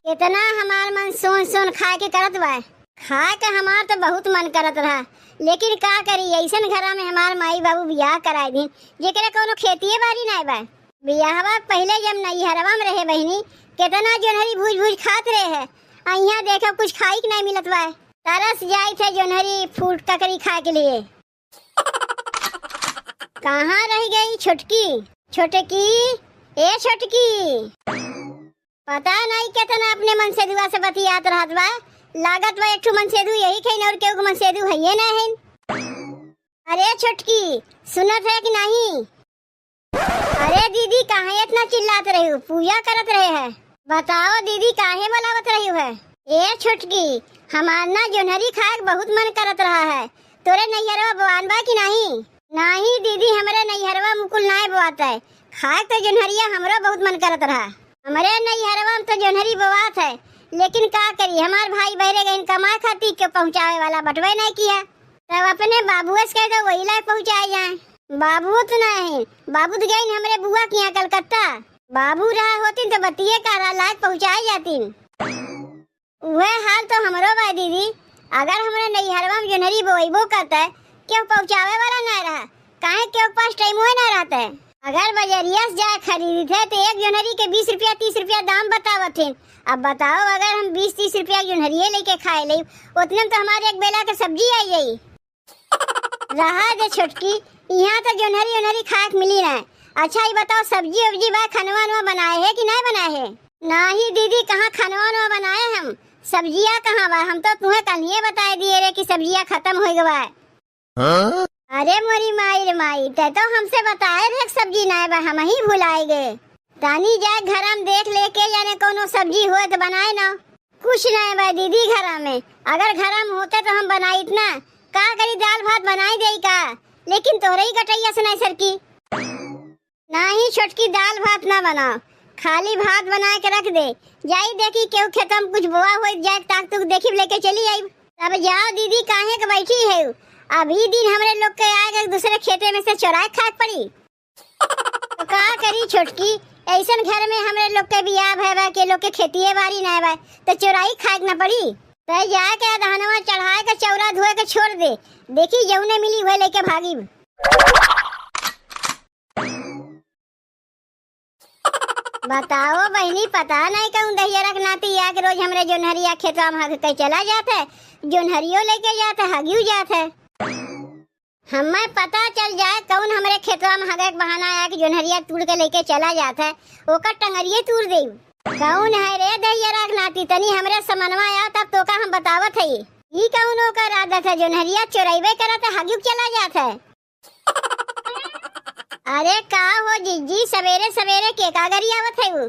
इतना हमार मन सोन सोन खाए के करत बा। खाए के हमार तो बहुत मन करत रहा, लेकिन का करी ऐसन घरा में हमार माई बाबू बियाह कराए दी जेकरे कोनो खेतिए बाड़ी नहीं बा। बियाहवा पहले जब नैहरवा में रहे बहिनी कितना जोनहरी भूज भूज खात रहे है। यहाँ देखो कुछ खाई के नहीं मिलत बा। तरस जाई थे जोनहरी फूट ककड़ी खाए के लिए। कहाँ रह गई छोटकी? छोटकी ए छोटकी, पता नहीं कितना अपने मन से दुआ से बतियात रहत बा। लागत बा एक मन से दू यही कहीं और केहू मन से दू है ना है। अरे छोटकी सुनत है कि नहीं? अरे दीदी काहे इतना चिल्लात रही हो? पूजा करत रहे है। बताओ दीदी काहे बुलावत रही है? ए छोटकी हमार ना जोनहरी खाए बहुत मन करत रहा है। तोरे नैहरवा बवान बा कि नहीं? नहीं दीदी हमारे नैहरवा मुकुल नहीं बोआता है। खाए तो जोनहरिया हमरो बहुत मन करत रहा। हमारे नैहरवा में तो जोनहरी बोआत है, लेकिन का करी हमार भाई बहरे गए कमाए खाती के पहुँचावे वाला बटवे नहीं किया। तब अपने बाबू से तो वही लायक पहुँचाए जाए। बाबू तो नहीं, बाबू तो गए हमारे बुआ के यहाँ कलकत्ता। बाबू रहा होती तो बतिये का लायक पहुँचाई जाती। वह हाल तो हमरो बा दीदी। अगर हमारे नैहरवा में जोनहरी बोईबो करता है क्यों पहुँचावे वाला नहीं रहा? काहे क्यों पास टाइम हुए ना रहता है। अगर बजरिया से जाए खरीदी थे तो एक जोनहरी के 20 रुपया 30 रुपया दाम बतावत थे। अब बताओ अगर हम 20-30 रुपया जोनहरिये लेके खाए ले उतने में तो हमारे एक बेला के सब्जी आई गई। रहा दे छोटकी, यहाँ तो जोनहरी उनहरी खाए मिली ना। अच्छा ये बताओ सब्जी उब्जी बा खनवा बनाए है कि नहीं बनाए है? नहीं दीदी कहाँ खनवा बनाए हम। सब्जियाँ कहाँ बा? हम तो तुम्हें कल ही बताए दिए रे कि सब्जियाँ खत्म हो गवा है। अरे मोरी माई रे माई, ते तो हमसे बताए रे सब्जी नहीं बा, हम ही भुलाए गए। तानी जाए घर में देख लेके जाने कोनो सब्जी हो तो बनाए ना। कुछ नहीं बा दीदी घर में। अगर घर में होते तो हम बनाई इतना का करी दाल भात बनाई दे का, लेकिन तोरे ही गटैया से नहीं सरकी। नहीं छोटकी दाल भात ना बनाओ, खाली भात बना के रख दे। जाई देखी केहू खेतों में कुछ बोआ हो जाए ताक तुक देखी लेके चली आई। तब जाओ दीदी काहे के बैठी है? अभी दिन हमारे लोग के आएगा दूसरे खेते में से चुराए खाए पड़ी। तो का करी छोटकी, ऐसा घर में हमारे लोग के बियाह भैया के लोग के खेतिए बारी नहीं बा तो चुराई खाए न पड़ी। तो जाके धानवा चढ़ाए के चौरा धोए के छोड़ दे। देखी जौने मिली वह लेके भागी। बताओ बहनी पता नहीं कहूँ दहिया रखनाती या के रोज हमरे जोनहरिया खेतवा में हग के चला जाता है, जोनहरियो लेके जाता है हगियो जाता है। हमें पता चल जाए कौन हमारे खेतवा में हगे बहाना आया कि जोनहरिया तोड़ के लेके चला जाता है, ओकर टंगरिये तोड़ दे। कौन है रे दहिया रखनाती? तनी हमरे समनवा आया तब तो का हम बतावत है। ये कौन ओकर आदत है जोनहरिया चोराइबे करत है हगियो चला जाता है। अरे का हो जीजी सवेरे सवेरे के का गरियावत है? वो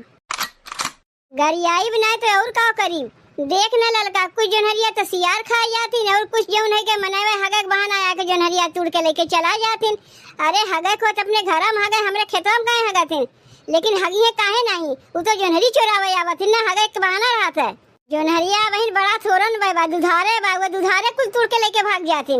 गरियाई बनाए तो और का करी? देख न ललका कुछ जोनहरिया तो सियार खा जाती और कुछ जौन है के मनावे हगे बहाना आया के जोनहरिया तोड़ के लेके चला जाती। अरे हगे को तो अपने घर में हगे हमरे खेतों में काहे हगते, लेकिन हगी है काहे नहीं? वो तो जोनहरी चोरावे आवत ना हगे के बहाना रहता है। जोनहरिया वही बड़ा थोरन बा दुधारे बा, वो दुधारे कुछ तोड़ के लेके भाग जाती।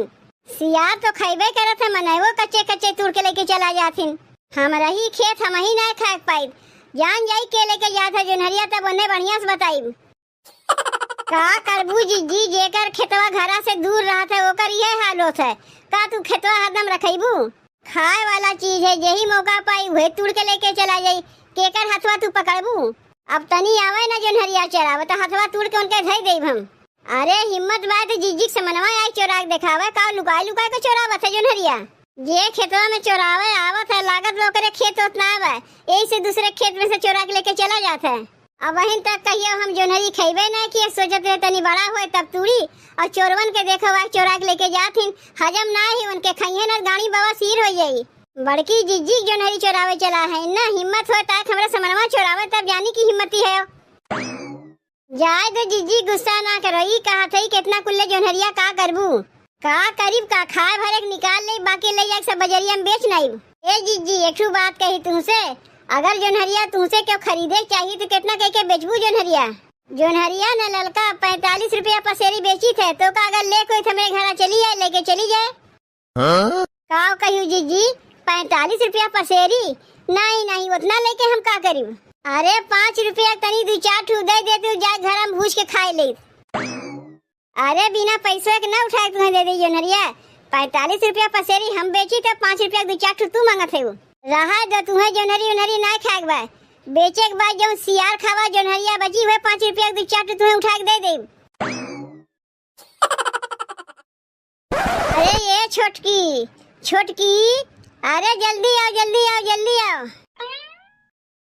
सियार तो खाइबे करत है मनावो कच्चे कच्चे तोड़ के लेके चला जाती। हम रही खेत हम ही नहीं खा पाई, जान जाई के लेके जाता जोनहरिया तब उन्हें बढ़िया से बताई। का करबू जीजी जेकर खेतवा घरा से दूर रहत है ओकर ये हाल होत है। का तू खेतवा हरदम रखैबू? खाए वाला चीज है, यही मौका पाई वही तोड़ के लेके चला जाई। केकर हथवा तू पकड़बू? अब तनी आवे ना जोनहरिया चरावे तो हथवा तोड़ के उनके धई देब हम। अरे हिम्मत बात जीजी से मनवा आई चोरा के दिखावे का लुकाई लुकाई के चोरावत है जोनहरिया। जे खेतवा में चोरावे आवत है लागत वो करे खेत उतना आवे, यही से दूसरे खेत में से चोरा के लेके चला जाता है। अब वहीं तक कहियो हम जोनहरी खैबे नहीं किए, सोचत रहे तनी बड़ा होए तब तूड़ी और चोरवन के देखो आ चोरा के लेके जाथिन। हजम ना ही उनके खाइए ना गाड़ी बाबा सिर हो जाई। बड़की जीजी जोनहरी चोरावे चला है ना, हिम्मत हो ताक हमरा समनवा चोरावे तब जानी की हिम्मती है। जाए दे जीजी गुस्सा ना करो। ई कहा थई कितना कुल्ले जोनहरिया का करबू? का करीब का खाए भरे निकाल ले बाकी ले जाके सब बजरिया में बेच नहीं। ए जीजी एक बात कही तुमसे, अगर जोनहरिया तुमसे क्यों खरीदे चाहिए तो कितना कह के बेचबू जोनहरिया? जोनहरिया न ललका 45 रुपया पसेरी बेची थे तो का अगर ले कोई मेरे घर चली जाए लेके चली जाए। का कहू जीजी 45 रुपया पसेरी? नहीं नहीं उतना लेके हम का करीब? अरे 5 रुपया तनी 2-4 ठू दे दे तू जा घर में भूज के खाए ले। अरे बिना पैसे के ना उठाए तुम्हें दे दी जोनहरिया। 45 रुपया पसेरी हम बेची तो 5 रुपया 2-4 ठू तू मांगत है। रहा जो तुम्हें जोनहरी उनहरी ना खाए बा बेचे के बाद जो सियार खावा जोनहरिया बची हुए 5 रुपया 2-4 ठू तुम्हें उठा के दे दे। अरे ये छोटकी छोटकी, अरे जल्दी आओ जल्दी आओ जल्दी आओ।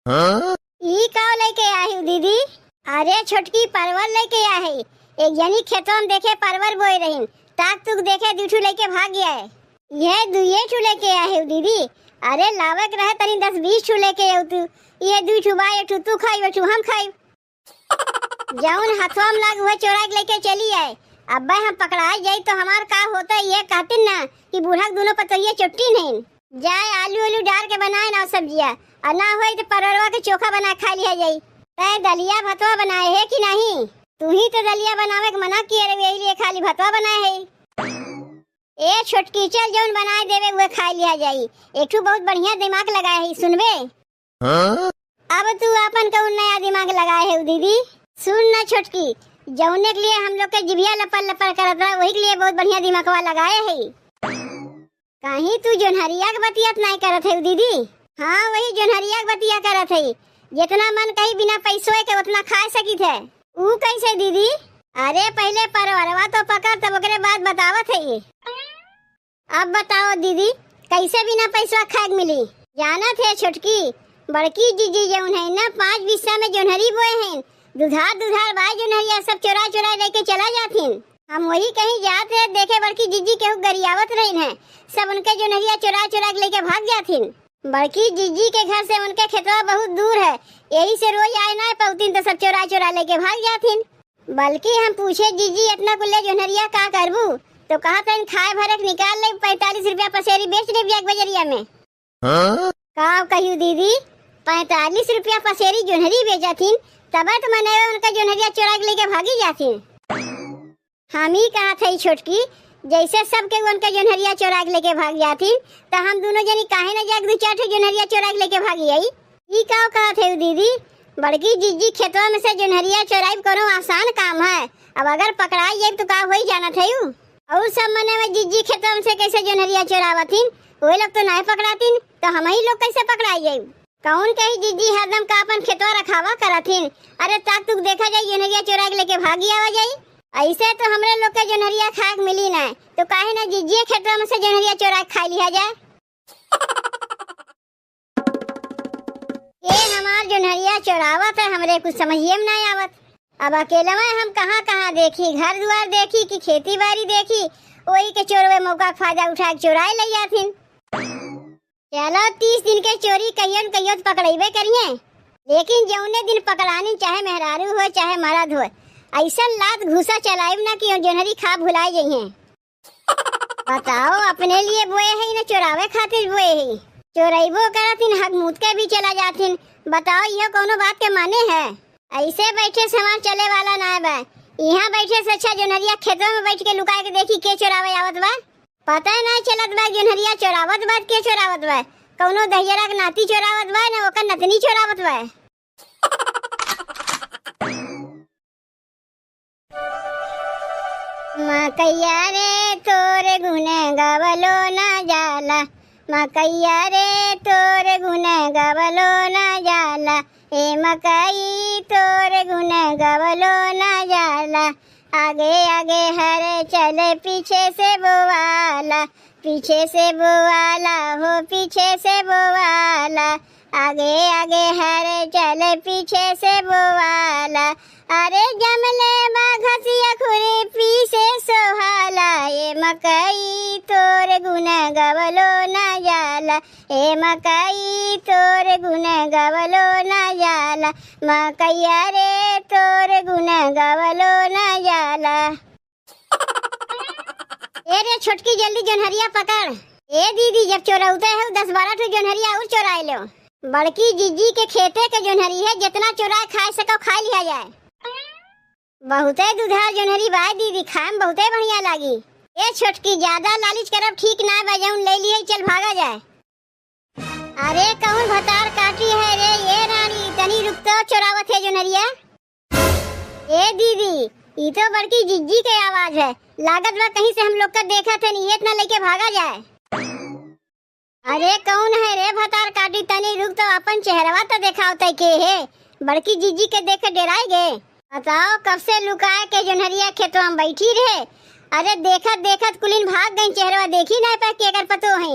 हाँ? ई काव लेके आई हूँ दीदी? अरे छोटकी परवल लेके आई है। एक जनी खेतों में देखे परवल बोए रही ताक तुक देखे 2 ठू लेके भाग गया है। यह 2 ठू लेके आई हूँ दीदी। अरे लावक रहे तनी 10-20 ठू लेके आओ तू। ये 2 ठू बाय ठू तू खाई वो ठू हम खाई। जाऊन हाथों में लाग हुए चोरा के लेके चली आए। अब हम पकड़ा जाए तो हमार का होता ये कहते ना कि बूढ़ा दोनों पतोहिए चुट्टी नहीं जाए आलू आलू डाल के बनाए ना सब्जिया और ना हो तो परवलवा के चोखा बना खा लिया जाए। तय दलिया भतवा बनाए है कि नहीं? तू ही तो दलिया बनावे के मना किए रे, यही लिए खाली भतवा बनाए है। ए छोटकी चल जौन बनाए देवे वो खा लिया जाए। एक ठू बहुत बढ़िया दिमाग लगाए है सुनबे। हाँ? अब तू अपन कौन नया दिमाग लगाए है दीदी? सुन ना छोटकी, जौने के लिए हम लोग के जिभिया लपल लपल करत रहा वही के लिए बहुत बढ़िया दिमागवा लगाए है। कहीं तू जोनहरिया के बतिया नहीं करत है दीदी? हाँ वही जोनहरिया के बतिया करत है। जितना मन कहीं बिना पैसों के उतना खा सकी थे। ऊ कैसे दीदी? अरे पहले परवलवा तो पकड़ तब ओकरे बाद बतावत है। अब बताओ दीदी कैसे बिना पैसा खाए मिली? जानत है छोटकी बड़की जीजी जौन है ना 5 बिस्सा में जोनहरी बोए हैं। दुधार भाई जोनहरिया सब चोरा चोरा लेके चला जाथिन। हम वही कहीं जाते देखे बड़की जीजी के गरियावत रही है। सब उनके जोनहरिया चोरा चोरा लेके भाग जाथिन। बड़की जीजी के घर से उनके खेतवा बहुत दूर है, यही से रोज आए ना पौतीन तो सब चोरा चोरा लेके भाग जाथिन। बल्कि हम पूछे जीजी इतना कुल्ले जोनहरिया का करबू तो कहा था खाए भरक निकाल ले 45 रुपया पसेरी बेच दे बिया बजरिया में। हाँ? का कहियो दीदी 45 रुपया पसेरी जोनहरी बेचथिन तब तो मने उनका जोनहरिया चोरा के लेके भागी जाथिन। हम ही कहा था छोटकी जैसे सबके उनका जोनहरिया चोरा के लेके भाग जाथिन तो हम दोनों जनी काहे न जाके 2-4 ठो जोनहरिया चोरा के लेके भागी आई। ई का कहा थे दीदी? बड़की जीजी खेतवा में से जोनहरिया चोराई करो आसान काम है। अब अगर पकड़ाई जाए तो का हो ही जाना था। और सब मने में जीजी खेतवा में से कैसे जोनहरिया चोरावथिन वो लोग तो नहीं पकड़ातीन तो हम ही लोग कैसे पकड़ाई जाए? कौन कही जीजी हरदम का अपन खेतवा रखावा करथिन। अरे ताक तुक देखा जाए जोनहरिया चोरा के लेके भागी आवा जाए। ऐसे तो हमरे लोग के जोनहरिया खाए मिली ना तो काहे ना जीजी खेतवा में से जोनहरिया चोरा खा लिया जाए। ये हमार जोनहरिया चोरावत है हमरे कुछ समझिए में नहीं आवत। अब अकेला में हम कहाँ कहाँ देखी, घर द्वार देखी कि खेती बाड़ी देखी, वही के चोरवे मौका फायदा उठा के चोराए ले जाथिन। चलो 30 दिन के चोरी कहियो न कहियो पकड़ेबे करिए, लेकिन जौने दिन पकड़ानी चाहे मेहरारू हो चाहे मर्द हो ऐसा लात घुसा चलाइब ना कि जोनहरी खा भुलाए जाइए। बताओ अपने लिए बोए है न चोरावे खातिर बोए है? चोरैबो करथिन हक मूत के भी चला जाथिन। बताओ यह कोनो बात के माने है? ऐसे बैठे समाज चले वाला ना बा। यहाँ बैठे से अच्छा जोनहरिया खेतों में बैठ के लुका के देखी के चोरावे आवत बा। पता नहीं चलत बा जोनहरिया चोरावत बा के चोरावत बा। कौनो दहियरा के नाती चोरावत बा ना ओकर नतनी चोरावत बा। मकैया रे तोरे गुने गवलो ना जाला, मकैया रे तोरे गुने गवलो ना जाला, ए मकई तोरे गुने गवलो ना जाला। आगे आगे हरे चले पीछे से बोवाला, पीछे से बोवाला हो पीछे से बोवाला। आगे आगे हरे चले पीछे से बोवाला। अरे जमले घसिया खुरी पीछे सोहाला, ए मकई तोरे गुने गवलो ना जाला, ए मकई तोरे गुने गवलो ना जाला, मकैया रे तोरे गुने गवलो ना जाला। ए रे छोटकी जल्दी जोनहरिया पकड़। ए दीदी जब चोरौते है 10-12 ठो जोनहरिया और चोराए लो। बड़की जीजी के खेते के जोनहरी है, जितना चोरा खा सको खा लिया जाए। बहुते दुधार जोनहरी बाय दीदी, खाए में बहुते बढ़िया लागी। ए छोटकी ज्यादा लालच करब ठीक ना बा, जौन ले लिए चल भागा जाए। अरे कौन भतार काटी है रे ये रानी, तनी रुक तो चोरावत है जो नरिया। ए दीदी, ये तो बड़की जिज्जी के आवाज है। लागत बा कहीं से हम लोग का देखा थे नहीं, इतना लेके भागा जाए। अरे कौन है रे भतार काटी, तनी रुक तो अपन चेहरवा तो दिखाओ तय के है। बड़की जिज्जी के देखे डराए गे। बताओ कब से लुकाए के जोनहरिया खेतवा में बैठी रहे। अरे देखत देखत कुलिन भाग गई, चेहरवा देखी ना पा के कर पतो है।